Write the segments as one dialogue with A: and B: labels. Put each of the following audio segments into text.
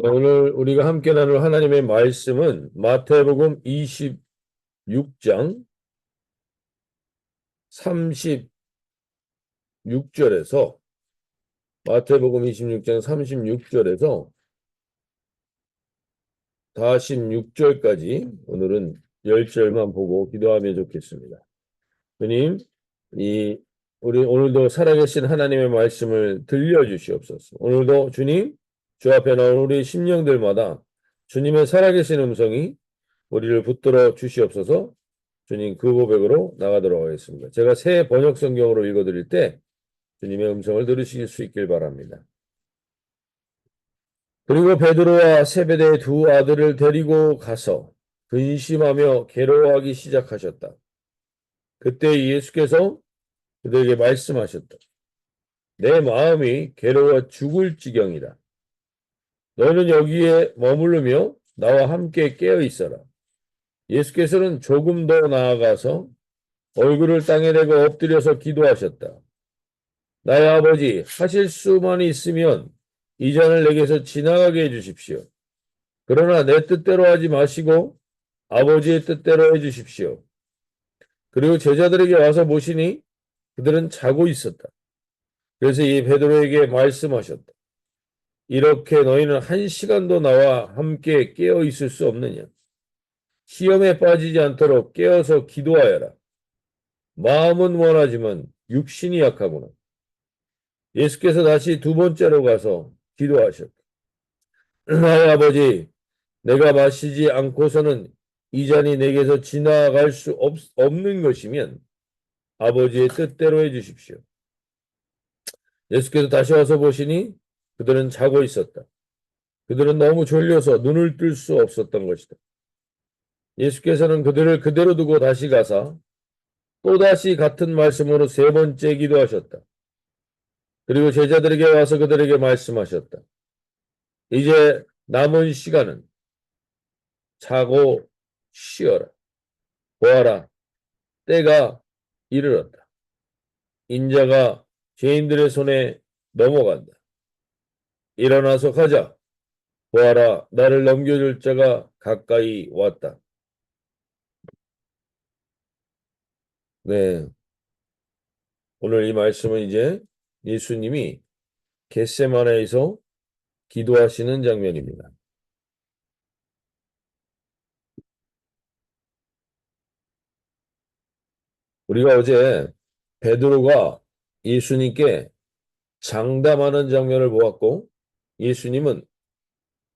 A: 네, 오늘 우리가 함께 나눌 하나님의 말씀은 마태복음 26장 36절에서 마태복음 26장 36절에서 46절까지 오늘은 10절만 보고 기도하면 좋겠습니다. 주님, 이 우리 오늘도 살아계신 하나님의 말씀을 들려주시옵소서. 오늘도 주님, 주 앞에 나온 우리 심령들마다 주님의 살아계신 음성이 우리를 붙들어 주시옵소서. 주님 그 고백으로 나가도록 하겠습니다. 제가 새 번역 성경으로 읽어드릴 때 주님의 음성을 들으실 수 있길 바랍니다. 그리고 베드로와 세베대의 두 아들을 데리고 가서 근심하며 괴로워하기 시작하셨다. 그때 예수께서 그들에게 말씀하셨다. 내 마음이 괴로워 죽을 지경이다. 너는 여기에 머무르며 나와 함께 깨어 있어라. 예수께서는 조금 더 나아가서 얼굴을 땅에 대고 엎드려서 기도하셨다. 나의 아버지, 하실 수만 있으면 이 잔을 내게서 지나가게 해주십시오. 그러나 내 뜻대로 하지 마시고 아버지의 뜻대로 해주십시오. 그리고 제자들에게 와서 보시니 그들은 자고 있었다. 그래서 이 베드로에게 말씀하셨다. 이렇게 너희는 한 시간도 나와 함께 깨어 있을 수 없느냐? 시험에 빠지지 않도록 깨어서 기도하여라. 마음은 원하지만 육신이 약하구나. 예수께서 다시 두 번째로 가서 기도하셨다. 나의 아버지, 내가 마시지 않고서는 이 잔이 내게서 지나갈 수 없는 것이면 아버지의 뜻대로 해주십시오. 예수께서 다시 와서 보시니 그들은 자고 있었다. 그들은 너무 졸려서 눈을 뜰 수 없었던 것이다. 예수께서는 그들을 그대로 두고 다시 가사 또다시 같은 말씀으로 세 번째 기도하셨다. 그리고 제자들에게 와서 그들에게 말씀하셨다. 이제 남은 시간은 자고 쉬어라. 보아라. 때가 이르렀다. 인자가 죄인들의 손에 넘어간다. 일어나서 가자. 보아라. 나를 넘겨줄 자가 가까이 왔다. 네. 오늘 이 말씀은 이제 예수님이 겟세마네에서 기도하시는 장면입니다. 우리가 어제 베드로가 예수님께 장담하는 장면을 보았고 예수님은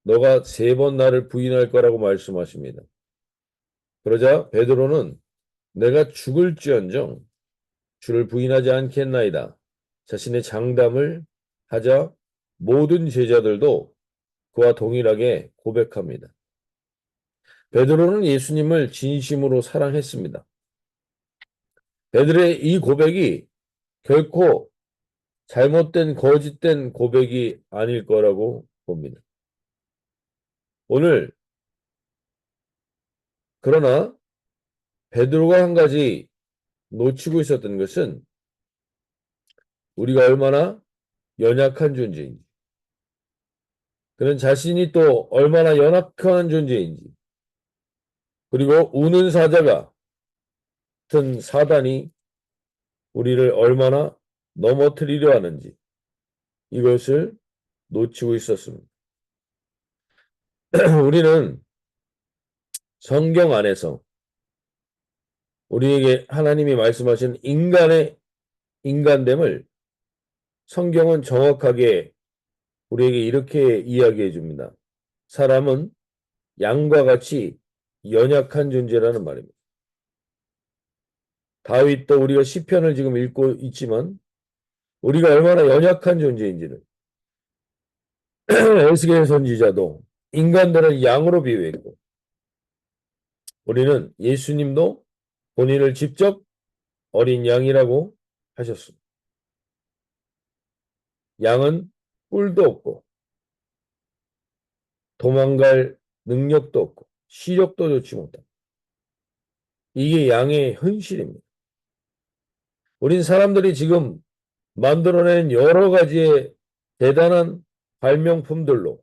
A: 너가 세 번 나를 부인할 거라고 말씀하십니다. 그러자 베드로는 내가 죽을지언정 주를 부인하지 않겠나이다. 자신의 장담을 하자 모든 제자들도 그와 동일하게 고백합니다. 베드로는 예수님을 진심으로 사랑했습니다. 베드로의 이 고백이 결코 잘못된 거짓된 고백이 아닐 거라고 봅니다. 오늘 그러나 베드로가 한 가지 놓치고 있었던 것은 우리가 얼마나 연약한 존재인지, 그는 자신이 또 얼마나 연약한 존재인지, 그리고 우는 사자가 같은 사단이 우리를 얼마나 넘어뜨리려 하는지 이것을 놓치고 있었습니다. 우리는 성경 안에서 우리에게 하나님이 말씀하신 인간의 인간됨을 성경은 정확하게 우리에게 이렇게 이야기해 줍니다. 사람은 양과 같이 연약한 존재라는 말입니다. 다윗도 우리가 시편을 지금 읽고 있지만 우리가 얼마나 연약한 존재인지를 에스겔 선지자도 인간들은 양으로 비유했고 우리는 예수님도 본인을 직접 어린 양이라고 하셨습니다. 양은 뿔도 없고 도망갈 능력도 없고 시력도 좋지 못합니다. 이게 양의 현실입니다. 우린 사람들이 지금 만들어낸 여러 가지의 대단한 발명품들로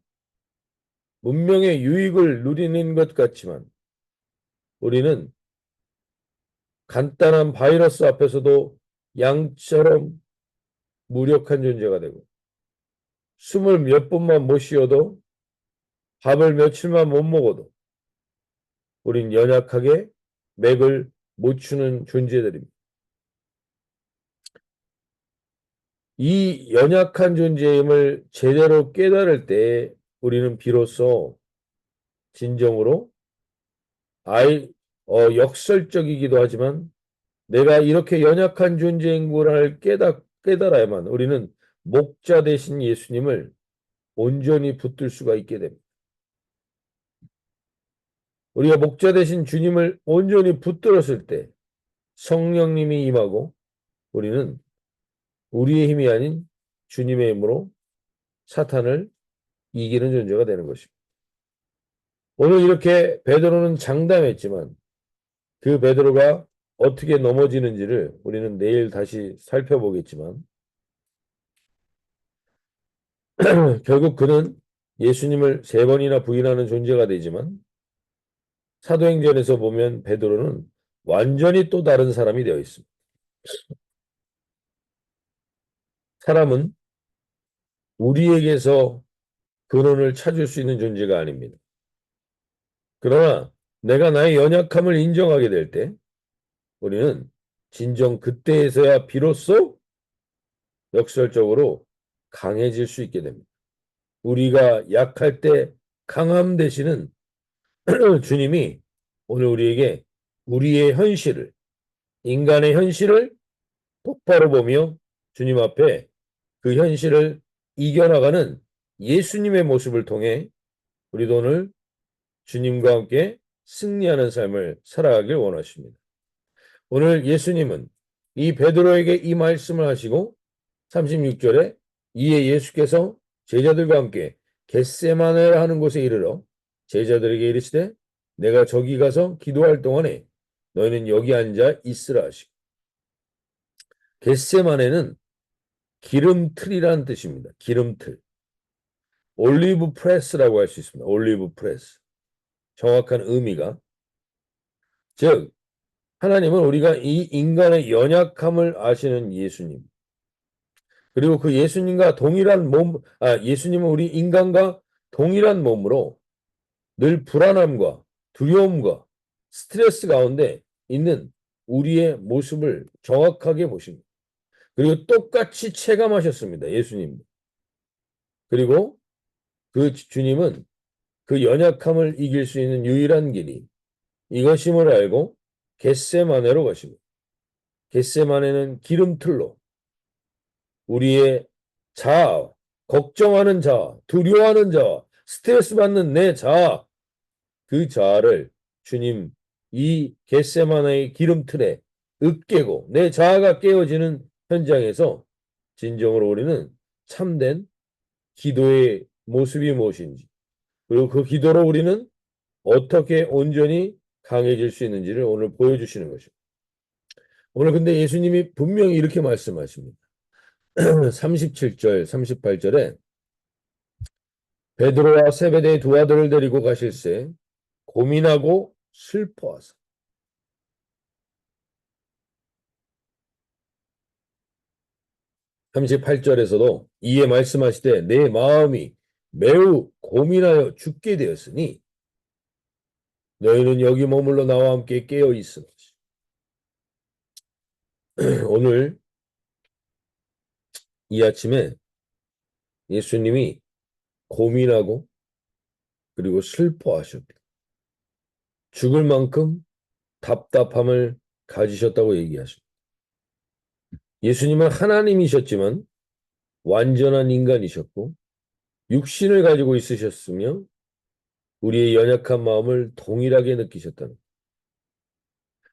A: 문명의 유익을 누리는 것 같지만 우리는 간단한 바이러스 앞에서도 양처럼 무력한 존재가 되고 숨을 몇 분만 못 쉬어도 밥을 며칠만 못 먹어도 우린 연약하게 맥을 못 추는 존재들입니다. 이 연약한 존재임을 제대로 깨달을 때 우리는 비로소 진정으로 역설적이기도 하지만 내가 이렇게 연약한 존재인 걸 깨달아야만 우리는 목자 되신 예수님을 온전히 붙들 수가 있게 됩니다. 우리가 목자 되신 주님을 온전히 붙들었을 때 성령님이 임하고 우리는 우리의 힘이 아닌 주님의 힘으로 사탄을 이기는 존재가 되는 것입니다. 오늘 이렇게 베드로는 장담했지만 그 베드로가 어떻게 넘어지는지를 우리는 내일 다시 살펴보겠지만 결국 그는 예수님을 3번이나 부인하는 존재가 되지만 사도행전에서 보면 베드로는 완전히 또 다른 사람이 되어 있습니다. 사람은 우리에게서 근원을 찾을 수 있는 존재가 아닙니다. 그러나 내가 나의 연약함을 인정하게 될 때 우리는 진정 그때에서야 비로소 역설적으로 강해질 수 있게 됩니다. 우리가 약할 때 강함 되시는 주님이 오늘 우리에게 우리의 현실을, 인간의 현실을 똑바로 보며 주님 앞에 그 현실을 이겨나가는 예수님의 모습을 통해 우리도 오늘 주님과 함께 승리하는 삶을 살아가길 원하십니다. 오늘 예수님은 이 베드로에게 이 말씀을 하시고 36절에 이에 예수께서 제자들과 함께 겟세마네 하는 곳에 이르러 제자들에게 이르시되 내가 저기 가서 기도할 동안에 너희는 여기 앉아 있으라 하시고 겟세마네는 기름틀이라는 뜻입니다. 기름틀. 올리브 프레스라고 할 수 있습니다. 올리브 프레스. 정확한 의미가 즉 하나님은 우리가 이 인간의 연약함을 아시는 예수님 그리고 그 예수님과 동일한 예수님은 우리 인간과 동일한 몸으로 늘 불안함과 두려움과 스트레스 가운데 있는 우리의 모습을 정확하게 보십니다. 그리고 똑같이 체감하셨습니다. 예수님. 그리고 그 주님은 그 연약함을 이길 수 있는 유일한 길이 이것임을 알고 겟세마네로 가십니다. 겟세마네는 기름틀로 우리의 자아, 걱정하는 자아, 두려워하는 자아, 스트레스 받는 내 자아, 그 자아를 주님 이 겟세마네의 기름틀에 으깨고 내 자아가 깨어지는 현장에서 진정으로 우리는 참된 기도의 모습이 무엇인지 그리고 그 기도로 우리는 어떻게 온전히 강해질 수 있는지를 오늘 보여주시는 것입니다. 오늘 근데 예수님이 분명히 이렇게 말씀하십니다. 37절, 38절에 베드로와 세베대의 두 아들을 데리고 가실새 고민하고 슬퍼하사 38절에서도 이에 말씀하시되 내 마음이 매우 고민하여 죽게 되었으니 너희는 여기 머물러 나와 함께 깨어 있으라. 오늘 이 아침에 예수님이 고민하고 그리고 슬퍼하셨다. 죽을 만큼 답답함을 가지셨다고 얘기하십니다. 예수님은 하나님이셨지만 완전한 인간이셨고 육신을 가지고 있으셨으며 우리의 연약한 마음을 동일하게 느끼셨다는 거예요.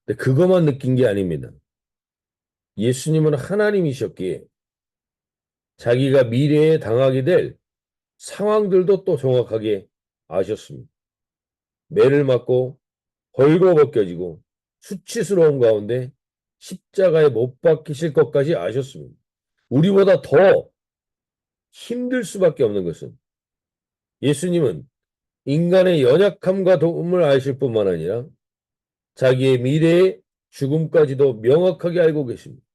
A: 근데 그것만 느낀 게 아닙니다. 예수님은 하나님이셨기에 자기가 미래에 당하게 될 상황들도 또 정확하게 아셨습니다. 매를 맞고 벌거벗겨지고 수치스러운 가운데 십자가에 못 박히실 것까지 아셨습니다. 우리보다 더 힘들 수밖에 없는 것은 예수님은 인간의 연약함과 도움을 아실 뿐만 아니라 자기의 미래의 죽음까지도 명확하게 알고 계십니다.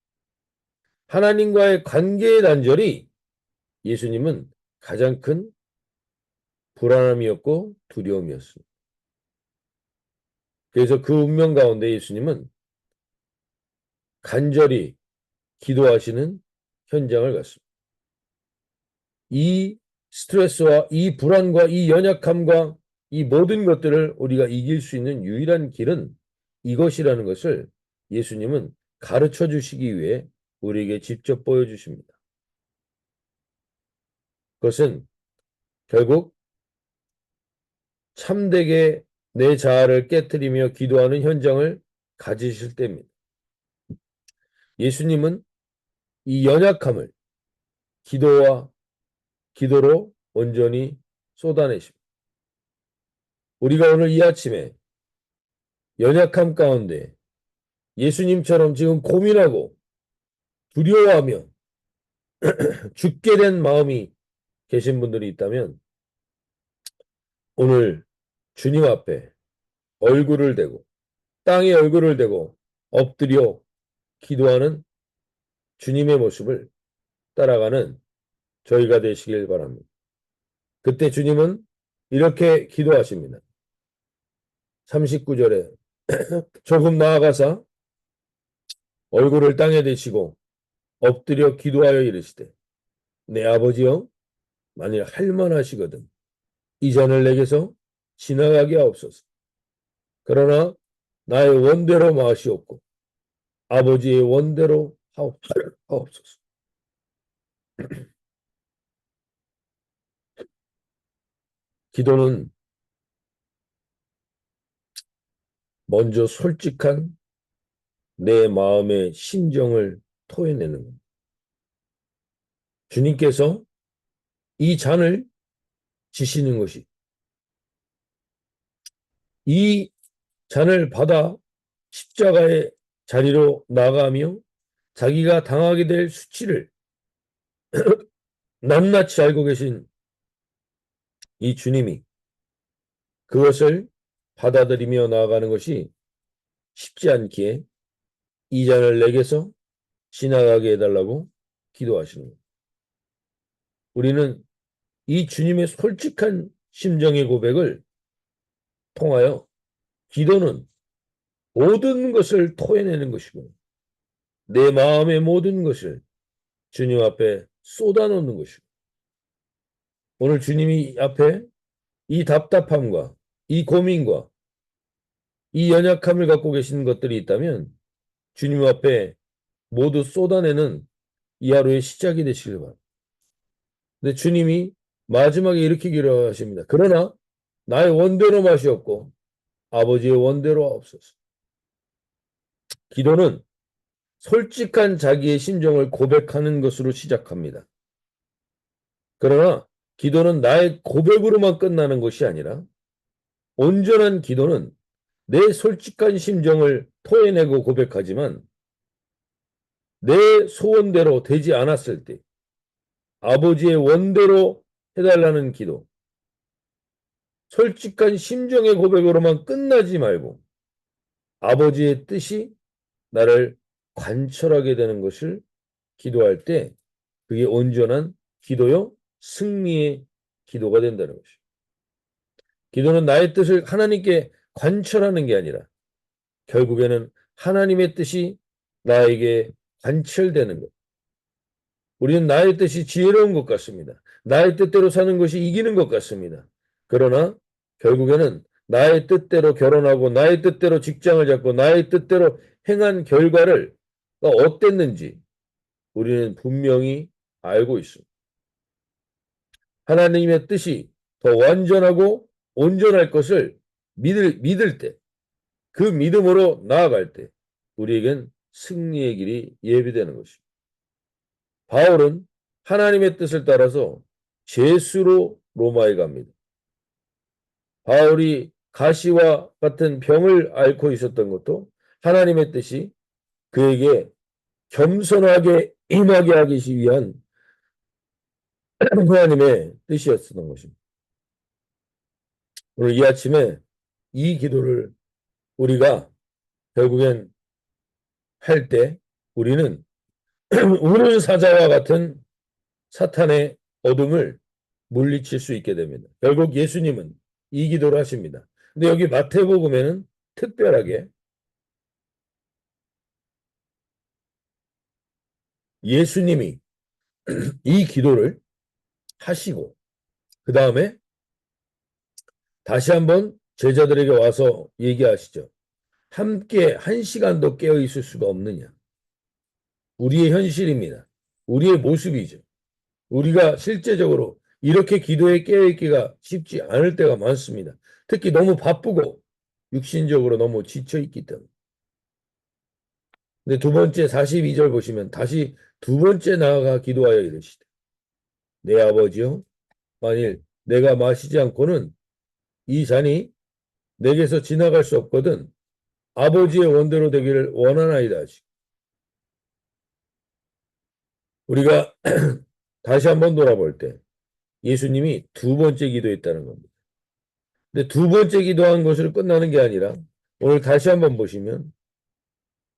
A: 하나님과의 관계의 단절이 예수님은 가장 큰 불안함이었고 두려움이었습니다. 그래서 그 운명 가운데 예수님은 간절히 기도하시는 현장을 갔습니다. 이 스트레스와 이 불안과 이 연약함과 이 모든 것들을 우리가 이길 수 있는 유일한 길은 이것이라는 것을 예수님은 가르쳐 주시기 위해 우리에게 직접 보여주십니다. 그것은 결국 참되게 내 자아를 깨트리며 기도하는 현장을 가지실 때입니다. 예수님은 이 연약함을 기도로 온전히 쏟아내십니다. 우리가 오늘 이 아침에 연약함 가운데 예수님처럼 지금 고민하고 두려워하며 죽게 된 마음이 계신 분들이 있다면 오늘 주님 앞에 얼굴을 대고 땅에 얼굴을 대고 엎드려 기도하는 주님의 모습을 따라가는 저희가 되시길 바랍니다. 그때 주님은 이렇게 기도하십니다. 39절에 조금 나아가사 얼굴을 땅에 대시고 엎드려 기도하여 이르시되 내 아버지여 만일 할만하시거든 이 잔을 내게서 지나가게 하옵소서. 그러나 나의 원대로 마시옵고 아버지의 원대로 하옵소서. 기도는 먼저 솔직한 내 마음의 심정을 토해내는 겁니다. 주님께서 이 잔을 지시는 것이 이 잔을 받아 십자가의 자리로 나가며 자기가 당하게 될 수치를 낱낱이 알고 계신 이 주님이 그것을 받아들이며 나아가는 것이 쉽지 않기에 이 잔을 내게서 지나가게 해달라고 기도하시는 겁니다. 우리는 이 주님의 솔직한 심정의 고백을 통하여 기도는 모든 것을 토해내는 것이고 내 마음의 모든 것을 주님 앞에 쏟아놓는 것이고 오늘 주님이 앞에 이 답답함과 이 고민과 이 연약함을 갖고 계신 것들이 있다면 주님 앞에 모두 쏟아내는 이 하루의 시작이 되시길 바랍니다. 근데 주님이 마지막에 이렇게 기도하십니다. 그러나 나의 원대로 마시옵고 아버지의 원대로 하옵소서. 기도는 솔직한 자기의 심정을 고백하는 것으로 시작합니다. 그러나 기도는 나의 고백으로만 끝나는 것이 아니라 온전한 기도는 내 솔직한 심정을 토해내고 고백하지만 내 소원대로 되지 않았을 때 아버지의 원대로 해달라는 기도, 솔직한 심정의 고백으로만 끝나지 말고 아버지의 뜻이 나를 관철하게 되는 것을 기도할 때 그게 온전한 기도요 승리의 기도가 된다는 것이죠. 기도는 나의 뜻을 하나님께 관철하는 게 아니라 결국에는 하나님의 뜻이 나에게 관철되는 것. 우리는 나의 뜻이 지혜로운 것 같습니다. 나의 뜻대로 사는 것이 이기는 것 같습니다. 그러나 결국에는 나의 뜻대로 결혼하고 나의 뜻대로 직장을 잡고 나의 뜻대로 행한 결과를 어땠는지 우리는 분명히 알고 있습니다. 하나님의 뜻이 더 완전하고 온전할 것을 믿을 때, 그 믿음으로 나아갈 때 우리에겐 승리의 길이 예비되는 것입니다. 바울은 하나님의 뜻을 따라서 제수로 로마에 갑니다. 바울이 가시와 같은 병을 앓고 있었던 것도 하나님의 뜻이 그에게 겸손하게 임하게 하기 위한 하나님의 뜻이었던 것입니다. 오늘 이 아침에 이 기도를 우리가 결국엔 할 때 우리는 우는 사자와 같은 사탄의 어둠을 물리칠 수 있게 됩니다. 결국 예수님은 이 기도를 하십니다. 근데 여기 마태복음에는 특별하게 예수님이 이 기도를 하시고 그 다음에 다시 한번 제자들에게 와서 얘기하시죠. 함께 한 시간도 깨어 있을 수가 없느냐. 우리의 현실입니다. 우리의 모습이죠. 우리가 실제적으로 이렇게 기도에 깨어있기가 쉽지 않을 때가 많습니다. 특히 너무 바쁘고 육신적으로 너무 지쳐있기 때문에. 근데 두 번째 42절 보시면 다시 두 번째 나아가 기도하여 이르시되 내 아버지여 만일 내가 마시지 않고는 이 잔이 내게서 지나갈 수 없거든 아버지의 원대로 되기를 원하나이다 하시고 우리가 다시 한번 돌아볼 때 예수님이 두 번째 기도했다는 겁니다. 근데 두 번째 기도한 것으로 끝나는 게 아니라 오늘 다시 한번 보시면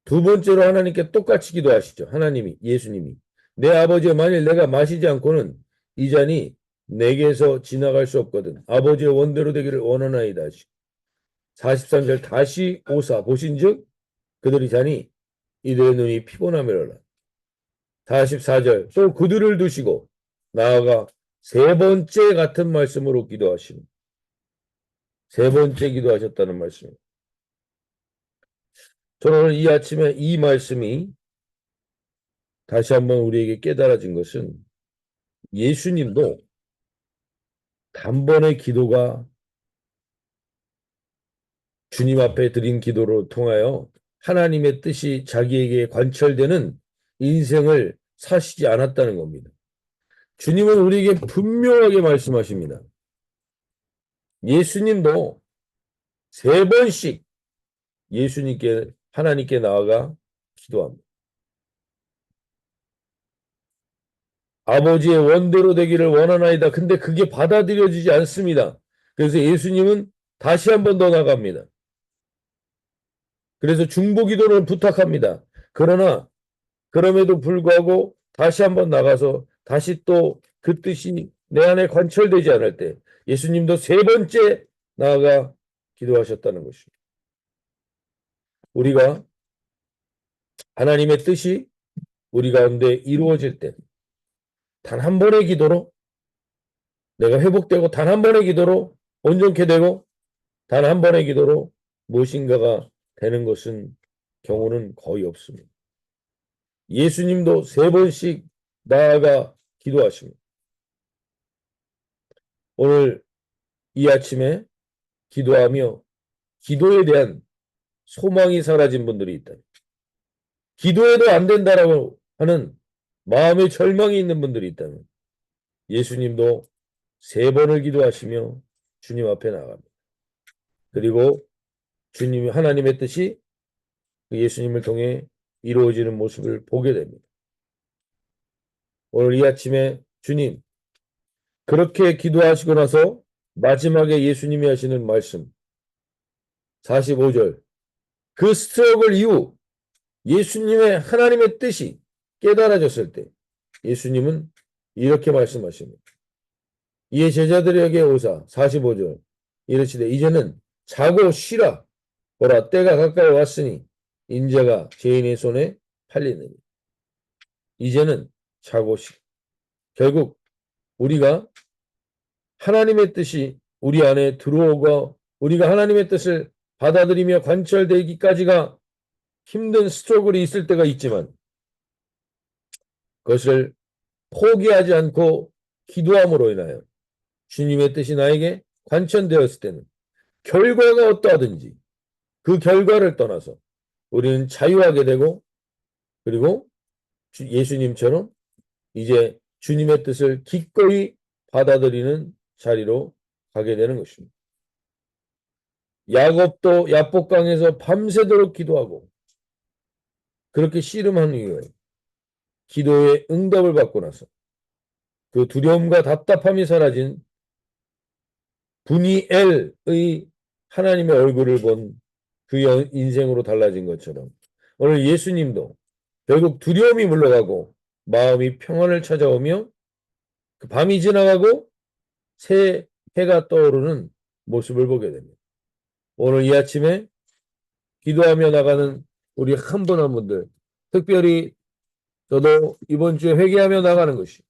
A: 두 번째로 하나님께 똑같이 기도하시죠. 하나님이 예수님이 내 아버지여 만일 내가 마시지 않고는 이 잔이 내게서 지나갈 수 없거든 아버지의 원대로 되기를 원하나이다 하시고 43절 다시 오사 보신즉 그들이 자니 이들의 눈이 피곤함이로라. 44절 또 그들을 두시고 나아가 세 번째 같은 말씀으로 기도하시니 세 번째 기도하셨다는 말씀입니다. 저는 오늘 이 아침에 이 말씀이 다시 한번 우리에게 깨달아진 것은 예수님도 단번에 기도가 주님 앞에 드린 기도로 통하여 하나님의 뜻이 자기에게 관철되는 인생을 사시지 않았다는 겁니다. 주님은 우리에게 분명하게 말씀하십니다. 예수님도 세 번씩 예수님께 하나님께 나아가 기도합니다. 아버지의 원대로 되기를 원하나이다. 근데 그게 받아들여지지 않습니다. 그래서 예수님은 다시 한 번 더 나갑니다. 그래서 중보기도를 부탁합니다. 그러나 그럼에도 불구하고 다시 한 번 나가서 다시 또 그 뜻이 내 안에 관철되지 않을 때 예수님도 세 번째 나아가 기도하셨다는 것입니다. 우리가 하나님의 뜻이 우리 가운데 이루어질 때 단 한 번의 기도로 내가 회복되고 단 한 번의 기도로 온전케 되고 단 한 번의 기도로 무엇인가가 되는 것은 경우는 거의 없습니다. 예수님도 세 번씩 나아가 기도하십니다. 오늘 이 아침에 기도하며 기도에 대한 소망이 사라진 분들이 있다. 기도해도 안 된다라고 하는 마음의 절망이 있는 분들이 있다면 예수님도 세 번을 기도하시며 주님 앞에 나갑니다. 그리고 주님이 하나님의 뜻이 예수님을 통해 이루어지는 모습을 보게 됩니다. 오늘 이 아침에 주님 그렇게 기도하시고 나서 마지막에 예수님이 하시는 말씀 45절 그 스트러글 이후 예수님의 하나님의 뜻이 깨달아졌을 때 예수님은 이렇게 말씀하십니다. 이에 제자들에게 오사 45절 이르시되 이제는 자고 쉬라 보라 때가 가까이 왔으니 인자가 죄인의 손에 팔리느니 이제는 자고 쉬라. 결국 우리가 하나님의 뜻이 우리 안에 들어오고 우리가 하나님의 뜻을 받아들이며 관철되기까지가 힘든 스트러글이 있을 때가 있지만 그것을 포기하지 않고 기도함으로 인하여 주님의 뜻이 나에게 관천되었을 때는 결과가 어떠하든지 그 결과를 떠나서 우리는 자유하게 되고 그리고 예수님처럼 이제 주님의 뜻을 기꺼이 받아들이는 자리로 가게 되는 것입니다. 야곱도 야복강에서 밤새도록 기도하고 그렇게 씨름한 이후에 기도의 응답을 받고 나서 그 두려움과 답답함이 사라진 분이엘의 하나님의 얼굴을 본 그 인생으로 달라진 것처럼 오늘 예수님도 결국 두려움이 물러가고 마음이 평안을 찾아오며 그 밤이 지나가고 새 해가 떠오르는 모습을 보게 됩니다. 오늘 이 아침에 기도하며 나가는 우리 한 분 한 분들, 특별히 저도 이번 주에 회개하며 나가는 것이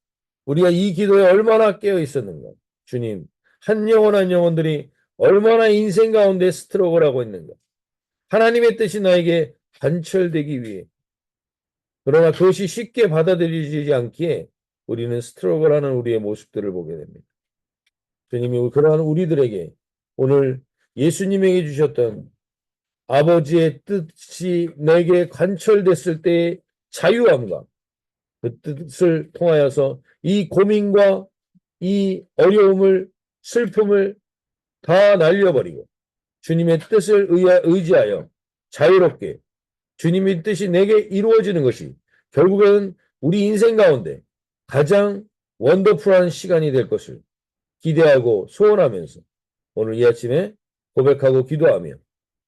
A: 우리가 이 기도에 얼마나 깨어 있었는가. 주님, 한 영혼 한 영혼들이 얼마나 인생 가운데 스트로글하고 있는가. 하나님의 뜻이 나에게 관철되기 위해. 그러나 그것이 쉽게 받아들이지 않기에 우리는 스트로글하는 우리의 모습들을 보게 됩니다. 주님이 그러한 우리들에게 오늘 예수님에게 주셨던 아버지의 뜻이 내게 관철됐을 때의 자유함과 그 뜻을 통하여서 이 고민과 이 어려움을 슬픔을 다 날려버리고 주님의 뜻을 의지하여 자유롭게 주님의 뜻이 내게 이루어지는 것이 결국에는 우리 인생 가운데 가장 원더풀한 시간이 될 것을 기대하고 소원하면서 오늘 이 아침에 고백하고 기도하며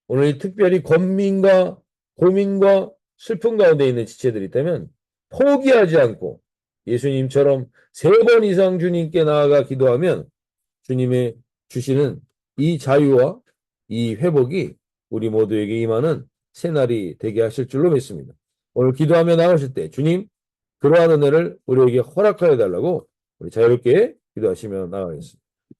A: 오늘 특별히 권민과 고민과 슬픔 가운데 있는 지체들이 있다면 포기하지 않고 예수님처럼 3번 이상 주님께 나아가 기도하면 주님의 주시는 이 자유와 이 회복이 우리 모두에게 임하는 새날이 되게 하실 줄로 믿습니다. 오늘 기도하며 나가실 때 주님 그러한 은혜를 우리에게 허락하여 달라고 우리 자유롭게 기도하시며 나가겠습니다.